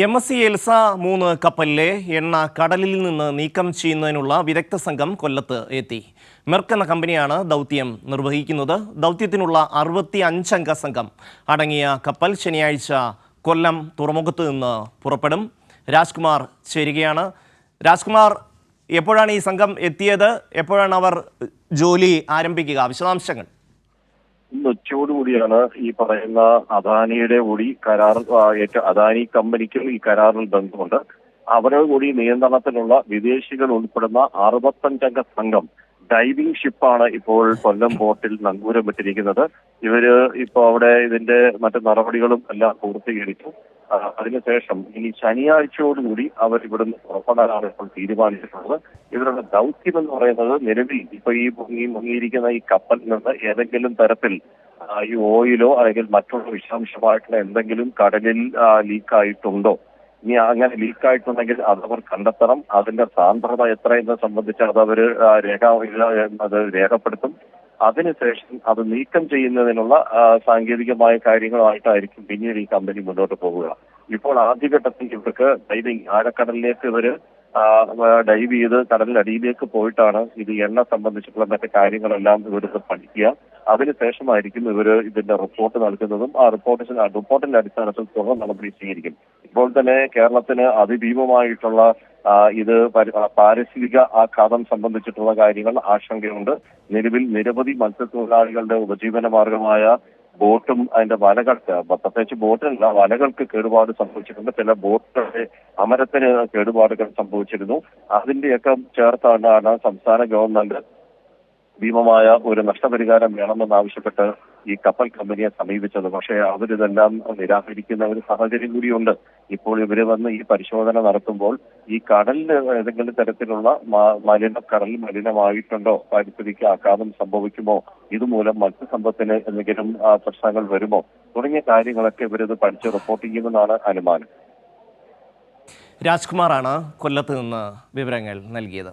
MSC Elsa 3 കപ്പലിലെ എണ്ണ കടലിൽ നിന്ന് നീക്കം ചെയ്യുന്നതിനുള്ള വിദഗ്ധ സംഘം കൊല്ലത്ത് എത്തി. മെർക്ക് എന്ന കമ്പനിയാണ് ദൗത്യം നിർവഹിക്കുന്നത്. ദൗത്യത്തിനുള്ള 65 അംഗ സംഘം അടങ്ങിയ കപ്പൽ ശനിയാഴ്ച കൊല്ലം തുറമുഖത്ത് നിന്ന് പുറപ്പെടും. രാജ്കുമാർ ചേരുകയാണ്. രാജ്കുമാർ, എപ്പോഴാണ് ഈ സംഘം എത്തിയത്? എപ്പോഴാണ് അവർ ജോലി ആരംഭിക്കുക? വിശദാംശങ്ങൾ. ഇന്ന് ഉച്ചയോടുകൂടിയാണ് ഈ പറയുന്ന അദാനിയുടെ കൂടി കരാർ അദാനി കമ്പനിക്കും ഈ കരാറിൽ ബന്ധമുണ്ട്. അവരുടെ കൂടി നിയന്ത്രണത്തിലുള്ള വിദേശികൾ ഉൾപ്പെടുന്ന 65 അംഗ സംഘം ഡൈവിംഗ് ഷിപ്പാണ് ഇപ്പോൾ കൊല്ലം പോർട്ടിൽ നങ്കൂരമിട്ടിരിക്കുന്നത്. ഇവര് ഇപ്പോൾ അവിടെ ഇതിന്റെ മറ്റു നടപടികളും എല്ലാം പൂർത്തീകരിച്ചു. അതിനുശേഷം ഇനി ശനിയാഴ്ചയോടുകൂടി അവർ ഇവിടുന്ന് പുറപ്പെടാനാണ് ഇപ്പോൾ തീരുമാനിച്ചിട്ടുള്ളത്. ഇവരുടെ ദൗത്യം എന്ന് പറയുന്നത് നിലവിൽ ഇപ്പൊ ഈ മുങ്ങിയിരിക്കുന്ന ഈ കപ്പലിൽ നിന്ന് ഏതെങ്കിലും തരത്തിൽ ഈ ഓയിലോ അല്ലെങ്കിൽ മറ്റുള്ള വിഷാംശമായിട്ടുള്ള എന്തെങ്കിലും കടലിൽ ലീക്കായിട്ടുണ്ടോ, ഇനി അങ്ങനെ ലീക്കായിട്ടുണ്ടെങ്കിൽ അതവർ കണ്ടെത്തണം. അതിന്റെ സാന്ദ്രത എത്രയെന്ന് സംബന്ധിച്ച് അതവർ രേഖപ്പെടുത്തും. അതിനുശേഷം അത് നീക്കം ചെയ്യുന്നതിനുള്ള സാങ്കേതികമായ കാര്യങ്ങളുമായിട്ടായിരിക്കും പിന്നീട് ഈ കമ്പനി മുന്നോട്ട് പോവുക. ഇപ്പോൾ ആദ്യഘട്ടത്തിൽ ഇവർക്ക് ഡൈവിംഗ് ആഴക്കടലിലേക്ക് ഇവര് ഡൈവ് ചെയ്ത് കടലിനടിയിലേക്ക് പോയിട്ടാണ് ഇത് എണ്ണ സംബന്ധിച്ചിട്ടുള്ള മറ്റു കാര്യങ്ങളെല്ലാം ഇവർക്ക് പഠിക്കുക. അതിനുശേഷമായിരിക്കും ഇവര് ഇതിന്റെ റിപ്പോർട്ട് നൽകുന്നതും ആ റിപ്പോർട്ടിന്റെ അടിസ്ഥാനത്തിൽ തുടർ നടപടി സ്വീകരിക്കും. ഇപ്പോൾ തന്നെ കേരളത്തിന് അതിഭീമമായിട്ടുള്ള ഇത് പാരിസ്ഥിതിക ആഘാതം സംബന്ധിച്ചിട്ടുള്ള കാര്യങ്ങൾ ആശങ്കയുണ്ട്. നിലവിൽ നിരവധി മത്സ്യത്തൊഴിലാളികളുടെ ഉപജീവന മാർഗമായ ബോട്ടും അതിന്റെ വലകൾക്ക്, പ്രത്യേകിച്ച് ബോട്ടിനല്ല വലകൾക്ക് കേടുപാട് സംഭവിച്ചിട്ടുണ്ട്. ചില ബോട്ടുകളുടെ അമരത്തിന് കേടുപാടുകൾ സംഭവിച്ചിരുന്നു. അതിന്റെയൊക്കെ ചേർത്താണ് സംസ്ഥാന ഗവൺമെന്റ് ഭീമമായ ഒരു നഷ്ടപരിഹാരം വേണമെന്നാവശ്യപ്പെട്ട് ഈ കപ്പൽ കമ്പനിയെ സമീപിച്ചത്. പക്ഷേ അവരിതെല്ലാം നിരാകരിക്കുന്ന ഒരു സാഹചര്യം കൂടിയുണ്ട്. ഇപ്പോൾ ഇവര് വന്ന് ഈ പരിശോധന നടത്തുമ്പോൾ ഈ കടലിൽ ഏതെങ്കിലും തരത്തിലുള്ള കടൽ മലിനമായിട്ടുണ്ടോ, പരിസ്ഥിതിക്ക് ആഘാതം സംഭവിക്കുമോ, ഇതുമൂലം മത്സ്യസമ്പത്തിന് എന്തെങ്കിലും പ്രശ്നങ്ങൾ വരുമോ തുടങ്ങിയ കാര്യങ്ങളൊക്കെ ഇവരിത് പഠിച്ച് റിപ്പോർട്ട് ചെയ്യുമെന്നാണ് അനുമാനം. രാജ്കുമാറാണ് കൊല്ലത്ത് നിന്ന് വിവരങ്ങൾ നൽകിയത്.